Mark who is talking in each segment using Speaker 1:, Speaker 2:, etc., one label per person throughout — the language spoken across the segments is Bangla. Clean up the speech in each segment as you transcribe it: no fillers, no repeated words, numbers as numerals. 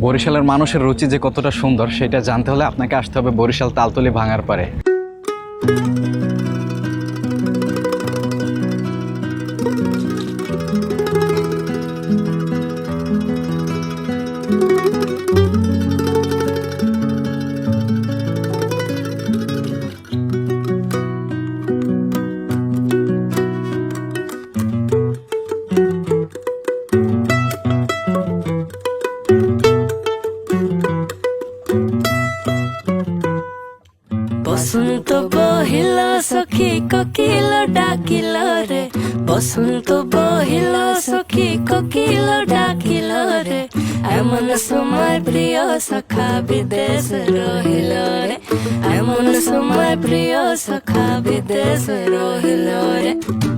Speaker 1: বরিশালের মানুষের রুচি যে কতটা সুন্দর সেটা জানতে হলে আপনাকে আসতে হবে বরিশাল তালতলি ভাঙার পারে।
Speaker 2: বসন্ত বহিল সখী কোকিল ডাকিল রে, বসন্ত বহিল সখী কোকিল ডাকিল রে, এমন সময় প্রিয় সখা বিদেশ রহিল রে, এমন সময় প্রিয় সখা বিদেশ রহিল রে।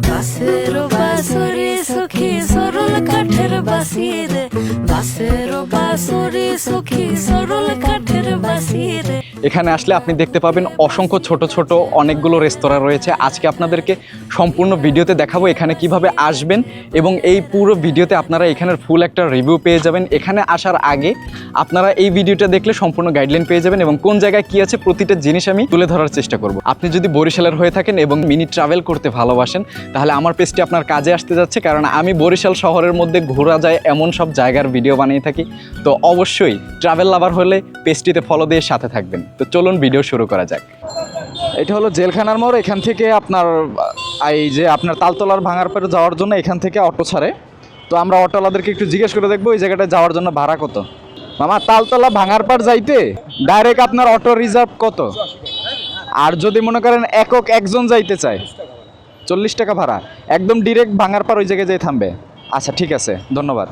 Speaker 2: বাঁশের বাঁশুরি সখী সরল কাঠের বাঁশি রে, বাঁশের বাঁশুরি সখী সরল কাঠের বাঁশি রে।
Speaker 1: এখানে আসলে আপনি দেখতে পাবেন অসংখ্য ছোট ছোট অনেকগুলো রেস্তোরাঁ রয়েছে। আজকে আপনাদেরকে সম্পূর্ণ ভিডিওতে দেখাবো এখানে কিভাবে আসবেন, এবং এই পুরো ভিডিওতে আপনারা এখানের ফুল একটা রিভিউ পেয়ে যাবেন। এখানে আসার আগে আপনারা এই ভিডিওটা দেখলে সম্পূর্ণ গাইডলাইন পেয়ে যাবেন এবং কোন জায়গায় কি আছে প্রতিটা জিনিস আমি তুলে ধরার চেষ্টা করব। আপনি যদি বরিশালের হয়ে থাকেন এবং মিনি ট্রাভেল করতে ভালোবাসেন তাহলে আমার পেজটি আপনার কাজে আসতে যাচ্ছে, কারণ আমি বরিশাল শহরের মধ্যে ঘোরা যায় এমন সব জায়গার ভিডিও বানিয়ে থাকি। তো অবশ্যই ট্রাভেল লাভার হলে পেজটিতে ফলো দিয়ে সাথে থাকবেন। তো চলুন ভিডিও শুরু করা যাক। এটা হলো জেলখানার মোড়। এখান থেকে আপনার এই যে আপনার তালতলার ভাঙার পারে যাওয়ার জন্য এখান থেকে অটো ছাড়ে। তো আমরা অটোওয়ালাদেরকে একটু জিজ্ঞেস করে দেখবো এই জায়গাটায় যাওয়ার জন্য ভাড়া কত। মামা, তালতলা ভাঙার পার যাইতে ডাইরেক্ট আপনার অটো রিজার্ভ কত? আর যদি মনে করেন একজন যাইতে চায় 40 টাকা ভাড়া, একদম ডিরেক্ট ভাঙার পার ওই জায়গায় যাই থামবে। আচ্ছা ঠিক আছে, ধন্যবাদ।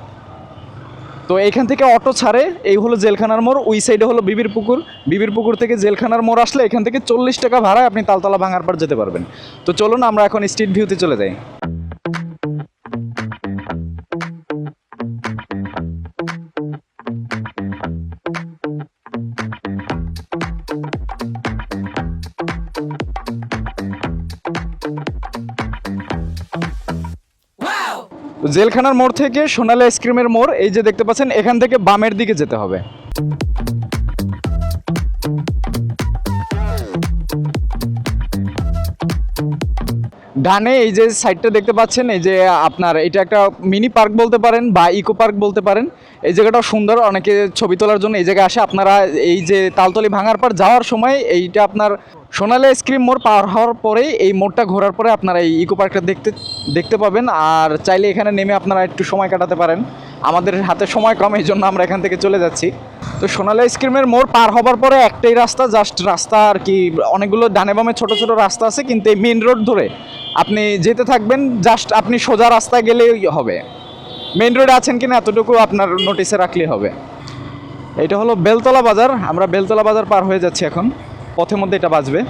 Speaker 1: তো এইখান থেকে অটো ছাড়ে, এই হলো জেলখানার মোড়, ওই সাইডে হলো বিবির পুকুর। বিবির পুকুর থেকে জেলখানার মোড় আসলে এখান থেকে 40 টাকা ভাড়ায় আপনি তালতলা ভাঙার পার যেতে পারবেন। তো চলুন আমরা এখন স্ট্রিট ভিউতে চলে যাই। জেলখানার মোড় থেকে সোনালী আইসক্রিমের মোড় এই যে দেখতে পাচ্ছেন, এখান থেকে বামের দিকে যেতে হবে। ডানে এই যে সাইডটা দেখতে পাচ্ছেন, এই যে আপনার এটা একটা মিনি পার্ক বলতে পারেন বা ইকো পার্ক বলতে পারেন। এই জায়গাটাও সুন্দর, অনেকে ছবি তোলার জন্য এই জায়গায় আসে। আপনারা এই যে তালতলি ভাঙার পার যাওয়ার সময় এইটা আপনার সোনালী আইসক্রিম মোড় পার হওয়ার পরেই এই মোড়টা ঘোরার পরে আপনারা এই ইকো পার্কটা দেখতে পাবেন। আর চাইলে এখানে নেমে আপনারা একটু সময় কাটাতে পারেন। আমাদের হাতে সময় কম, এই জন্য আমরা এখান থেকে চলে যাচ্ছি। তো সোনালী আইসক্রিমের মোড় পার হবার পরে একটাই রাস্তা, জাস্ট রাস্তা আর কি, অনেকগুলো ডানে বামে ছোট ছোট রাস্তা আছে, কিন্তু এই মেন রোড ধরে আপনি যেতে থাকবেন। জাস্ট আপনি সোজা রাস্তায় গেলেই হবে। মেন রোডে আছেন কিনা এতটুকু আপনার নোটিসে রাখলেই হবে। এটা হলো বেলতলা বাজার। আমরা বেলতলা বাজার পার হয়ে যাচ্ছি এখন, পথের মধ্যে এটা বাজবে।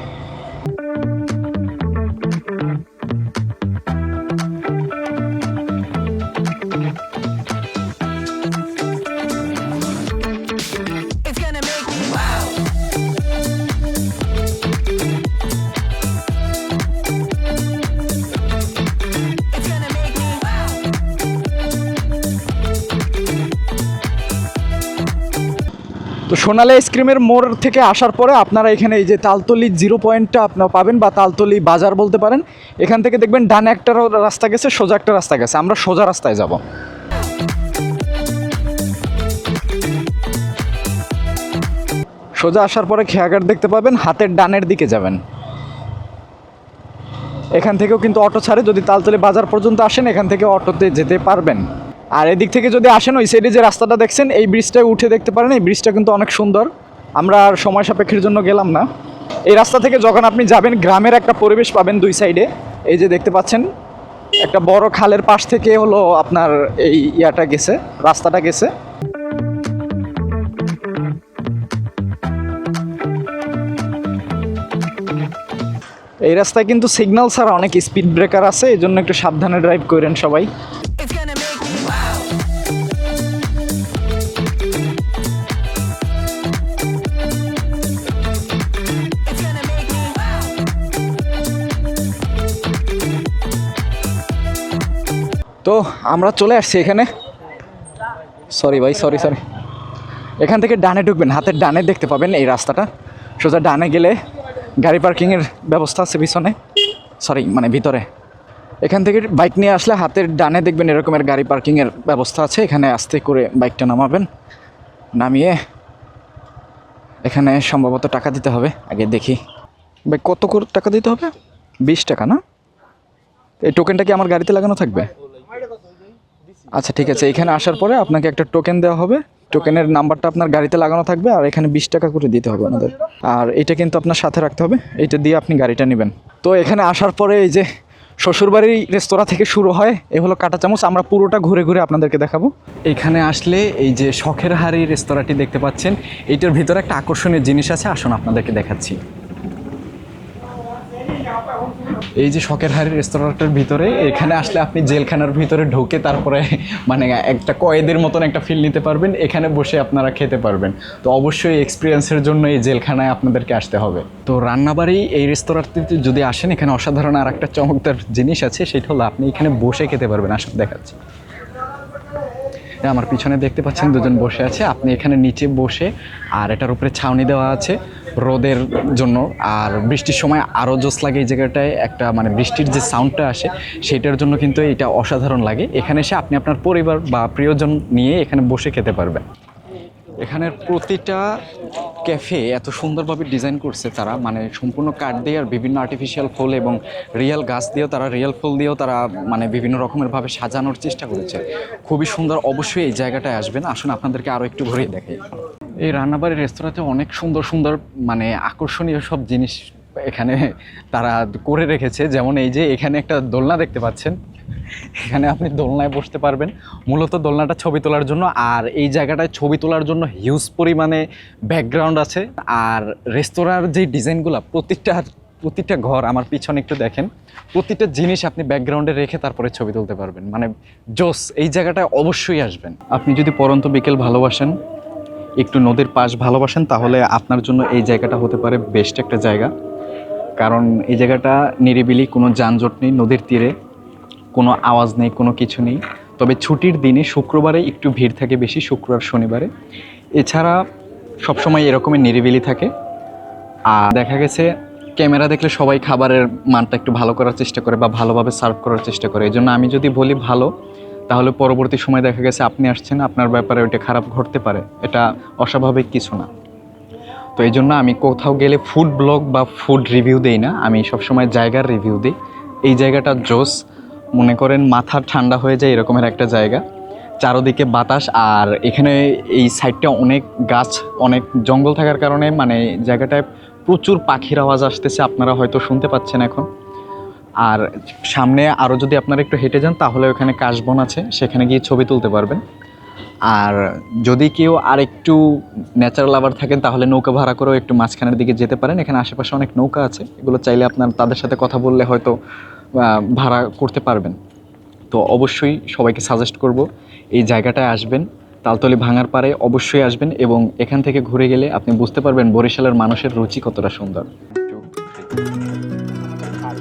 Speaker 1: তো সোনালী আইসক্রিমের মোড় থেকে আসার পরে আপনারা এখানে এই যে তালতলি 0 পয়েন্টটা আপনারা পাবেন, বা তালতলি বাজার বলতে পারেন। এখান থেকে দেখবেন ডানে একটা রাস্তা গেছে, সোজা একটা রাস্তা গেছে। আমরা সোজা রাস্তায় যাব। সোজা আসার পরে খেয়াঘাট দেখতে পাবেন, হাতের ডানের দিকে যাবেন। এখান থেকেও কিন্তু অটো ছাড়ে। যদি তালতলি বাজার পর্যন্ত আসেন এখান থেকে অটোতে যেতে পারবেন। আর এদিক থেকে যদি আসেন ওই সাইডে যে রাস্তাটা দেখছেন, এই ব্রিজটায় উঠে দেখতে পারেন। এই ব্রিজটা কিন্তু অনেক সুন্দর। আমরা আর সময় সাপেক্ষের জন্য গেলাম না। এই রাস্তা থেকে যখন আপনি যাবেন গ্রামের একটা পরিবেশ পাবেন দুই সাইডে। এই যে দেখতে পাচ্ছেন একটা বড় খালের পাশ থেকে হলো আপনার এই ইয়াটা গেছে, রাস্তাটা গেছে। এই রাস্তায় কিন্তু সিগন্যাল ছাড়া অনেক স্পিড ব্রেকার আছে, এই জন্য একটু সাবধানে ড্রাইভ করেন সবাই। তো আমরা চলে আসছি এখানে। সরি ভাই, সরি। এখান থেকে ডানে ঢুকবেন, হাতের ডানে দেখতে পাবেন এই রাস্তাটা, সোজা ডানে গেলে গাড়ি পার্কিংয়ের ব্যবস্থা আছে পিছনে, সরি মানে ভিতরে। এখান থেকে বাইক নিয়ে আসলে হাতের ডানে দেখবেন এরকমের গাড়ি পার্কিংয়ের ব্যবস্থা আছে, এখানে আস্তে করে বাইকটা নামাবেন, নামিয়ে এখানে সম্ভবত টাকা দিতে হবে, আগে দেখি ভাই কত করে টাকা দিতে হবে, 20 টাকা না? এই টোকেনটা কি আমার গাড়িতে লাগানো থাকবে? আচ্ছা ঠিক আছে, এখানে আসার পরে আপনাকে একটা টোকেন দেওয়া হবে, টোকেনের নাম্বারটা আপনার গাড়িতে লাগানো থাকবে, আর এখানে 20 টাকা করে দিতে হবে আমাদের। আর এটা কিন্তু আপনার সাথে রাখতে হবে, এটা দিয়ে আপনি গাড়িটা নেবেন। তো এখানে আসার পরে এই যে শ্বশুরবাড়ির রেস্তোরাঁ থেকে শুরু হয়, এ হলো কাঁটা চামচ, আমরা পুরোটা ঘুরে ঘুরে আপনাদেরকে দেখাবো। এখানে আসলে এই যে শখের হাড়ি রেস্তোরাঁটি দেখতে পাচ্ছেন, এইটার ভিতরে একটা আকর্ষণীয় জিনিস আছে, আসুন আপনাদেরকে দেখাচ্ছি। এই যে শখের হাড়ি রেস্তোরাঁটার ভিতরে, এখানে আসলে আপনি জেলখানার ভিতরে ঢুকে তারপরে মানে একটা কয়েদের মতন একটা ফিল নিতে পারবেন, এখানে বসে আপনারা খেতে পারবেন। তো অবশ্যই এক্সপিরিয়েন্সের জন্য এই জেলখানায় আপনাদেরকে আসতে হবে। তো রান্নাবাড়ি এই রেস্তোরাঁটিতে যদি আসেন, এখানে অসাধারণ আর একটা চমকদার জিনিস আছে, সেটা হলো আপনি এখানে বসে খেতে পারবেন। আসুন দেখাচ্ছি, আমার পিছনে দেখতে পাচ্ছেন দুজন বসে আছে, আপনি এখানে নিচে বসে, আর এটার উপরে ছাউনি দেওয়া আছে রোদের জন্য, আর বৃষ্টির সময় আরও জোস লাগে এই জায়গাটায়, একটা মানে বৃষ্টির যে সাউন্ডটা আসে সেটার জন্য কিন্তু এটা অসাধারণ লাগে। এখানে এসে আপনি আপনার পরিবার বা প্রিয়জন নিয়ে এখানে বসে খেতে পারবেন। এখানের প্রতিটা ক্যাফে এত সুন্দরভাবে ডিজাইন করছে তারা, মানে সম্পূর্ণ কাঠ দিয়ে আর বিভিন্ন আর্টিফিশিয়াল ফুল এবং রিয়েল গাছ দিয়েও তারা, রিয়েল ফুল দিয়েও তারা মানে বিভিন্ন রকমেরভাবে সাজানোর চেষ্টা করেছে, খুবই সুন্দর। অবশ্যই এই জায়গাটায় আসবেন। আসুন আপনাদেরকে আরও একটু ঘুরিয়ে দেখাই। এই রান্নাবাড়ির রেস্তোরাঁতে অনেক সুন্দর সুন্দর মানে আকর্ষণীয় সব জিনিস এখানে তারা করে রেখেছে, যেমন এই যে এখানে একটা দোলনা দেখতে পাচ্ছেন, এখানে আপনি দোলনায় বসতে পারবেন। মূলত দোলনাটা ছবি তোলার জন্য, আর এই জায়গাটায় ছবি তোলার জন্য হিউজ পরিমাণে ব্যাকগ্রাউন্ড আছে। আর রেস্তোরাঁর যে ডিজাইনগুলো, প্রতিটা ঘর আমার পিছনে একটু দেখেন, প্রতিটা জিনিস আপনি ব্যাকগ্রাউন্ডে রেখে তারপরে ছবি তুলতে পারবেন, মানে জোস। এই জায়গাটায় অবশ্যই আসবেন। আপনি যদি পরন্ত বিকেল ভালোবাসেন, একটু নদীর পাশ ভালোবাসেন, তাহলে আপনার জন্য এই জায়গাটা হতে পারে বেস্ট একটা জায়গা। কারণ এই জায়গাটা নিরিবিলি, কোনো যানজট নেই, নদীর তীরে কোনো আওয়াজ নেই, কোনো কিছু নেই। তবে ছুটির দিনে শুক্রবারে একটু ভিড় থাকে বেশি, শুক্র আর শনিবারে। এছাড়া সবসময় এরকমই নিরিবিলি থাকে। আর দেখা গেছে ক্যামেরা দেখলে সবাই খাবারের মানটা একটু ভালো করার চেষ্টা করে বা ভালোভাবে সার্ভ করার চেষ্টা করে। এই জন্য আমি যদি বলি ভালো, তাহলে পরবর্তী সময় দেখা গেছে আপনি আসছেন, আপনার ব্যাপারে ওইটা খারাপ ঘটতে পারে, এটা অস্বাভাবিক কিছু না। তো এই জন্য আমি কোথাও গেলে ফুড ব্লগ বা ফুড রিভিউ দিই না, আমি সবসময় জায়গার রিভিউ দিই। এই জায়গাটা জোস, মনে করেন মাথা ঠান্ডা হয়ে যায় এরকমের একটা জায়গা, চারোদিকে বাতাস। আর এখানে এই সাইডটা অনেক গাছ, অনেক জঙ্গল থাকার কারণে মানে জায়গাটায় প্রচুর পাখির আওয়াজ আসতেছে, আপনারা হয়তো শুনতে পাচ্ছেন এখন। আর সামনে আরও যদি আপনারা একটু হেঁটে যান, তাহলে ওখানে কাশবন আছে, সেখানে গিয়ে ছবি তুলতে পারবেন। আর যদি কেউ আর একটু ন্যাচারাল লাভার থাকেন, তাহলে নৌকা ভাড়া করেও একটু মাঝখানের দিকে যেতে পারেন। এখানে আশেপাশে অনেক নৌকা আছে, এগুলো চাইলে আপনার তাদের সাথে কথা বললে হয়তো ভাড়া করতে পারবেন। তো অবশ্যই সবাইকে সাজেস্ট করব এই জায়গাটায় আসবেন, তালতলি ভাঙার পাড়ে অবশ্যই আসবেন, এবং এখান থেকে ঘুরে গেলে আপনি বুঝতে পারবেন বরিশালের মানুষের রুচি কতটা সুন্দর।